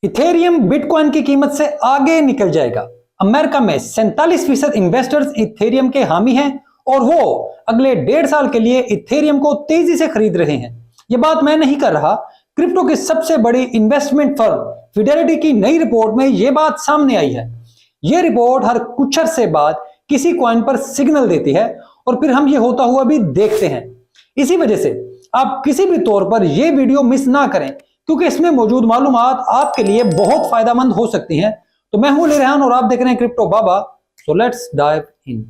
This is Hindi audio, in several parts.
इथेरियम बिटकॉइन की कीमत से आगे निकल जाएगा। अमेरिका में 47% इन्वेस्टर्स इथेरियम के हामी हैं और वो अगले 1.5 साल के लिए इथेरियम को तेजी से खरीद रहे हैं। ये बात मैं नहीं कर रहा, क्रिप्टो की सबसे बड़ी इन्वेस्टमेंट फर्म फिडेलिटी की नई रिपोर्ट में यह बात सामने आई है। यह रिपोर्ट हर कुछ अरसे बाद किसी कॉइन पर सिग्नल देती है और फिर हम ये होता हुआ भी देखते हैं। इसी वजह से आप किसी भी तौर पर यह वीडियो मिस ना करें, क्योंकि इसमें मौजूद मालूमात आपके लिए बहुत फायदेमंद हो सकती हैं। तो मैं हूं रेहान और आप देख रहे हैं crypto Baba. So let's dive in.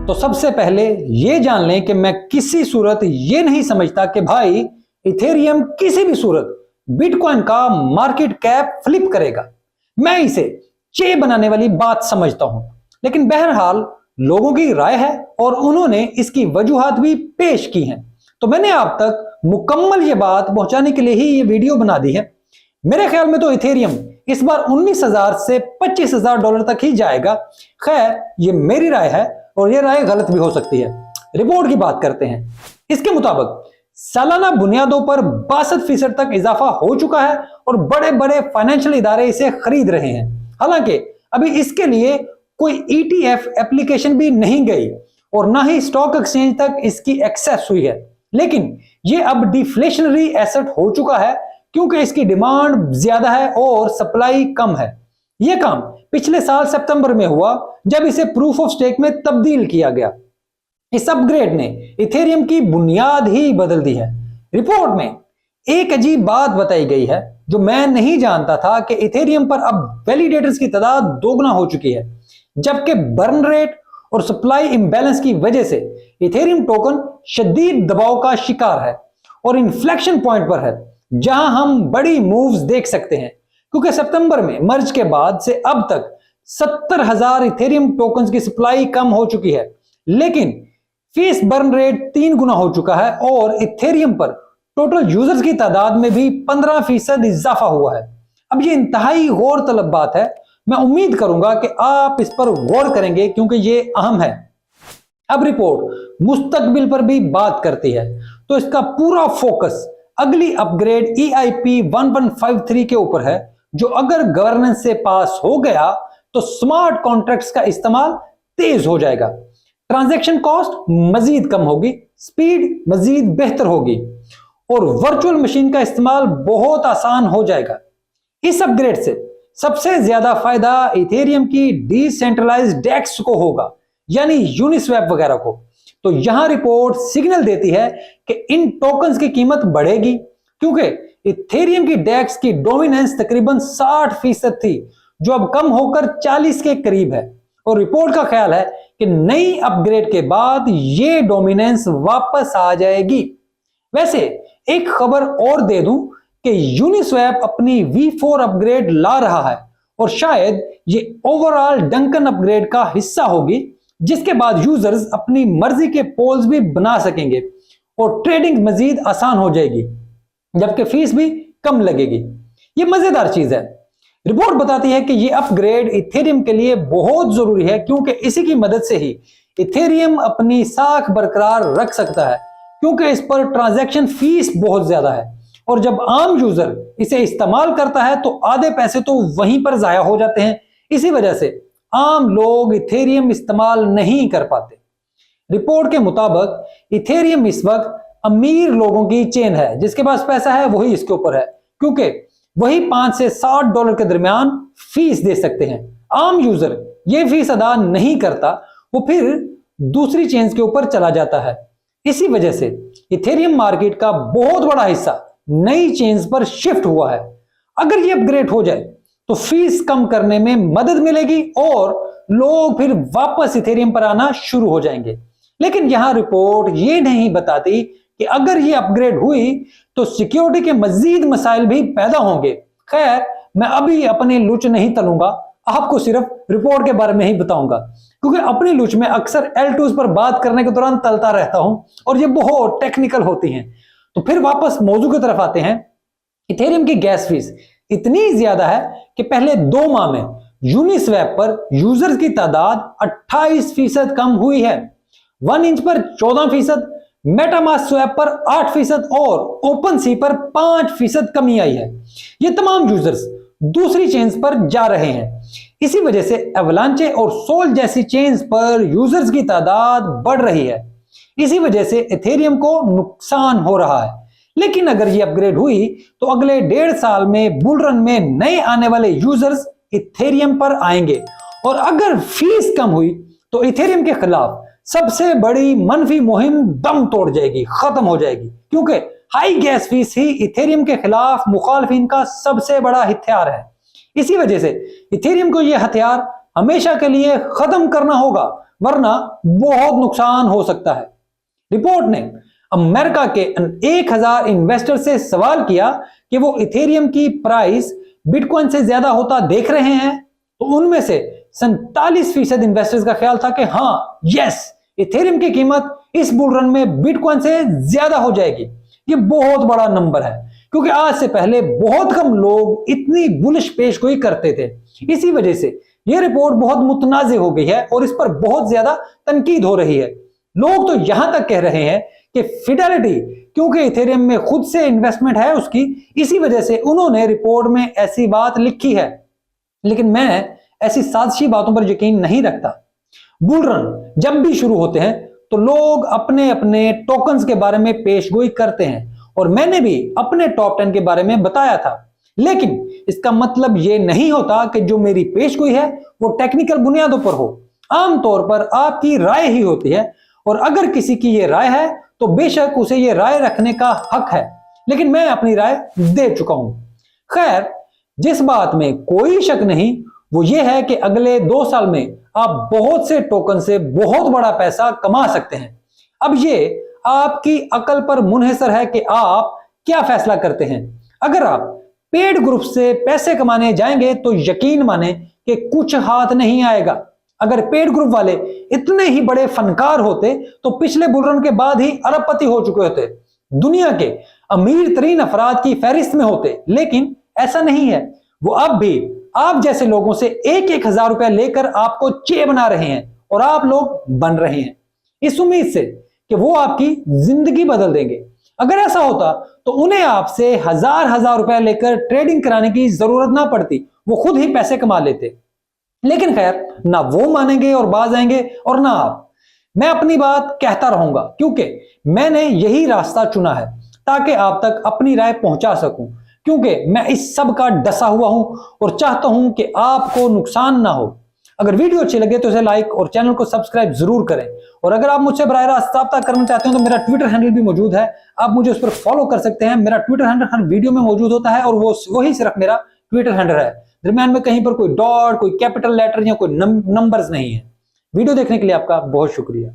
तो सबसे पहले यह जान लें कि मैं किसी सूरत यह नहीं समझता कि भाई इथेरियम किसी भी सूरत बिटकॉइन का मार्केट कैप फ्लिप करेगा। मैं इसे चे बनाने वाली बात समझता हूं, लेकिन बहरहाल लोगों की राय है और उन्होंने इसकी वजूहात भी पेश की हैं। तो मैंने आप तक मुकम्मल ये बात पहुंचाने के लिए ही ये वीडियो बना दी है। मेरे ख्याल में तो इथेरियम इस बार 19,000 से 25,000 डॉलर तक ही जाएगा। खैर, ये मेरी राय है और ये राय गलत भी हो सकती है। रिपोर्ट की बात करते हैं। इसके मुताबिक सालाना बुनियादों पर 62% तक इजाफा हो चुका है और बड़े बड़े फाइनेंशियल इदारे इसे खरीद रहे हैं। हालांकि अभी इसके लिए कोई ETF एप्लीकेशन भी नहीं गई और ना ही स्टॉक एक्सचेंज तक इसकी एक्सेस हुई है, लेकिन ये अब डिफ्लेशनरी एसेट हो चुका है क्योंकि इसकी डिमांड ज्यादा है और सप्लाई कम है। यह काम पिछले साल सितंबर में हुआ जब इसे प्रूफ ऑफ स्टेक में तब्दील किया गया। इस अपग्रेड ने इथेरियम की बुनियाद ही बदल दी है। रिपोर्ट में एक अजीब बात बताई गई है जो मैं नहीं जानता था कि इथेरियम पर अब वैलिडेटर्स की तादाद दोगुना हो चुकी है, जबकि बर्न रेट और सप्लाई इंबैलेंस की वजह से इथेरियम टोकन शदीद दबाव का शिकार है और इन्फ्लेक्शन पॉइंट पर है जहां हम बड़ी मूव्स देख सकते हैं, क्योंकि सितंबर में मर्ज के बाद से अब तक 70,000 इथेरियम टोकन्स की सप्लाई कम हो चुकी है, लेकिन फीस बर्न रेट 3 गुना हो चुका है और इथेरियम पर टोटल यूजर्स की तादाद में भी 15% इजाफा हुआ है। अब ये इंतहाई गौर तलब बात है। मैं उम्मीद करूंगा कि आप इस पर गौर करेंगे क्योंकि ये अहम है। अब रिपोर्ट मुस्तकबिल पर भी बात करती है, तो इसका पूरा फोकस अगली अपग्रेड EIP 1153 के ऊपर है, जो अगर गवर्नेंस से पास हो गया तो स्मार्ट कॉन्ट्रैक्ट्स का इस्तेमाल तेज हो जाएगा, ट्रांजैक्शन कॉस्ट मजीद कम होगी, स्पीड मजीद बेहतर होगी और वर्चुअल मशीन का इस्तेमाल बहुत आसान हो जाएगा। इस अपग्रेड से सबसे ज्यादा फायदा इथेरियम की डिसेंट्रलाइज्ड डेक्स को होगा, यानी यूनिस्वैप वगैरह को। तो यहां रिपोर्ट सिग्नल देती है कि इन टोकन्स की कीमत बढ़ेगी क्योंकि इथेरियम की डेक्स की डोमिनेंस तकरीबन 60% थी, जो अब कम होकर 40 के करीब है और रिपोर्ट का ख्याल है कि नई अपग्रेड के बाद यह डोमिनेंस वापस आ जाएगी। वैसे एक खबर और दे दूं कि यूनिस्वैप अपनी V4 अपग्रेड ला रहा है और शायद ये ओवरऑल डंकन अपग्रेड का हिस्सा होगी, जिसके बाद यूजर्स अपनी मर्जी के पोल्स भी बना सकेंगे और ट्रेडिंग मजीद आसान हो जाएगी, जबकि फीस भी कम लगेगी। ये मजेदार चीज है। रिपोर्ट बताती है कि ये अपग्रेड इथेरियम के लिए बहुत जरूरी है क्योंकि इसी की मदद से ही इथेरियम अपनी साख बरकरार रख सकता है, क्योंकि इस पर ट्रांजैक्शन फीस बहुत ज्यादा है और जब आम यूजर इसे इस्तेमाल करता है तो आधे पैसे तो वहीं पर जाया हो जाते हैं। इसी वजह से आम लोग इथेरियम इस्तेमाल नहीं कर पाते। रिपोर्ट के मुताबिक इथेरियम इस वक्त अमीर लोगों की चेन है, जिसके पास पैसा है वही इसके ऊपर है, क्योंकि वही 5 से 60 डॉलर के दरमियान फीस दे सकते हैं। आम यूजर ये फीस अदा नहीं करता, वो फिर दूसरी चेन्स के ऊपर चला जाता है। इसी वजह से इथेरियम मार्केट का बहुत बड़ा हिस्सा नई चेन्स पर शिफ्ट हुआ है। अगर ये अपग्रेड हो जाए तो फीस कम करने में मदद मिलेगी और लोग फिर वापस इथेरियम पर आना शुरू हो जाएंगे। लेकिन यहां रिपोर्ट ये नहीं बताती कि अगर ये अपग्रेड हुई तो सिक्योरिटी के मजीद मसाइल भी पैदा होंगे। खैर, मैं अभी अपने लुच नहीं तलूंगा, आपको सिर्फ रिपोर्ट के बारे में ही बताऊंगा, क्योंकि अपनी लुच में अक्सर L2s पर बात करने के दौरान तलता रहता हूं और ये बहुत टेक्निकल होती हैं। तो फिर वापस मौजू की तरफ आते हैं। इथेरियम की गैस फीस इतनी ज्यादा है कि पहले 2 माह में यूनिस्वैप पर यूजर्स की तादाद 28% कम हुई है। 1 इंच पर 14%, मेटामास्क स्वैप पर 8% और ओपन सी पर 5% कमी आई है। ये तमाम यूजर्स दूसरी चेन्स पर जा रहे हैं। इसी वजह से एवलांचे और सोल जैसी चेन्स पर यूजर्स की तादाद बढ़ रही है। इसी वजह से इथेरियम को नुकसान हो रहा है। लेकिन अगर ये अपग्रेड हुई तो अगले 1.5 साल में बुल रन में नए आने वाले यूजर्स इथेरियम पर आएंगे, और अगर फीस कम हुई तो इथेरियम के खिलाफ सबसे बड़ी मनफी मुहिम दम तोड़ जाएगी, खत्म हो जाएगी, क्योंकि हाई गैस फीस ही इथेरियम के खिलाफ मुखालफिन का सबसे बड़ा हथियार है। इसी वजह से इथेरियम को यह हथियार हमेशा के लिए खत्म करना होगा, वरना बहुत नुकसान हो सकता है। रिपोर्ट ने अमेरिका के 1000 इन्वेस्टर से सवाल किया कि वो इथेरियम की प्राइस बिटकॉइन से ज्यादा होता देख रहे हैं, तो उनमें से 47% इन्वेस्टर्स का ख्याल था कि हाँ, यस, इथेरियम की कीमत इस बुल रन में बिटकॉइन से ज्यादा हो जाएगी। ये बहुत बड़ा नंबर है, क्योंकि आज से पहले बहुत कम लोग इतनी बुलिश पेशगोई करते थे। इसी वजह से यह रिपोर्ट बहुत मुतनाज़े हो गई है और इस पर बहुत ज्यादा तनकीद हो रही है। लोग तो यहां तक कह रहे हैं कि फिडेलिटी, क्योंकि इथेरियम में खुद से इन्वेस्टमेंट है उसकी, इसी वजह से उन्होंने रिपोर्ट में ऐसी बात लिखी है। लेकिन मैं ऐसी साजिशी बातों पर यकीन नहीं रखता। बुल रन जब भी शुरू होते हैं तो लोग अपने अपने टोकन्स के बारे में पेशगोई करते हैं, और मैंने भी अपने टॉप 10 के बारे में बताया था। लेकिन इसका मतलब यह नहीं होता कि जो मेरी पेशगोई है वो टेक्निकल बुनियादों पर हो। आमतौर पर आपकी राय ही होती है, और अगर किसी की यह राय है तो बेशक उसे यह राय रखने का हक है, लेकिन मैं अपनी राय दे चुका हूं। खैर, जिस बात में कोई शक नहीं वो ये है कि अगले 2 साल में आप बहुत से टोकन से बहुत बड़ा पैसा कमा सकते हैं। अब ये आपकी अकल पर मुनहसर है कि आप क्या फैसला करते हैं। अगर आप पेड ग्रुप से पैसे कमाने जाएंगे तो यकीन माने कि कुछ हाथ नहीं आएगा। अगर पेड ग्रुप वाले इतने ही बड़े फनकार होते तो पिछले बुल रन के बाद ही अरबपति हो चुके होते, दुनिया के अमीर तरीन अफराद की फहरिस्त में होते। लेकिन ऐसा नहीं है। वो अब भी आप जैसे लोगों से 1-1 हजार रुपया लेकर आपको चे बना रहे हैं, और आप लोग बन रहे हैं इस उम्मीद से कि वो आपकी जिंदगी बदल देंगे। अगर ऐसा होता तो उन्हें आपसे हजार रुपया लेकर ट्रेडिंग कराने की जरूरत ना पड़ती, वो खुद ही पैसे कमा लेते। लेकिन खैर, ना वो मानेंगे और बाज आएंगे और ना आप। मैं अपनी बात कहता रहूंगा, क्योंकि मैंने यही रास्ता चुना है ताकि आप तक अपनी राय पहुंचा सकूं, क्योंकि मैं इस सब का डसा हुआ हूं और चाहता हूं कि आपको नुकसान ना हो। अगर वीडियो अच्छी लगे तो इसे लाइक और चैनल को सब्सक्राइब जरूर करें, और अगर आप मुझसे बराह रास्त रब्ता करना चाहते हो तो मेरा ट्विटर हैंडल भी मौजूद है, आप मुझे उस पर फॉलो कर सकते हैं। मेरा ट्विटर हैंडल हर वीडियो में मौजूद होता है, और वही सिर्फ मेरा ट्विटर हैंडल है। दरम्यान में कहीं पर कोई डॉट, कोई कैपिटल लेटर या कोई नंबर्स नहीं है। वीडियो देखने के लिए आपका बहुत शुक्रिया।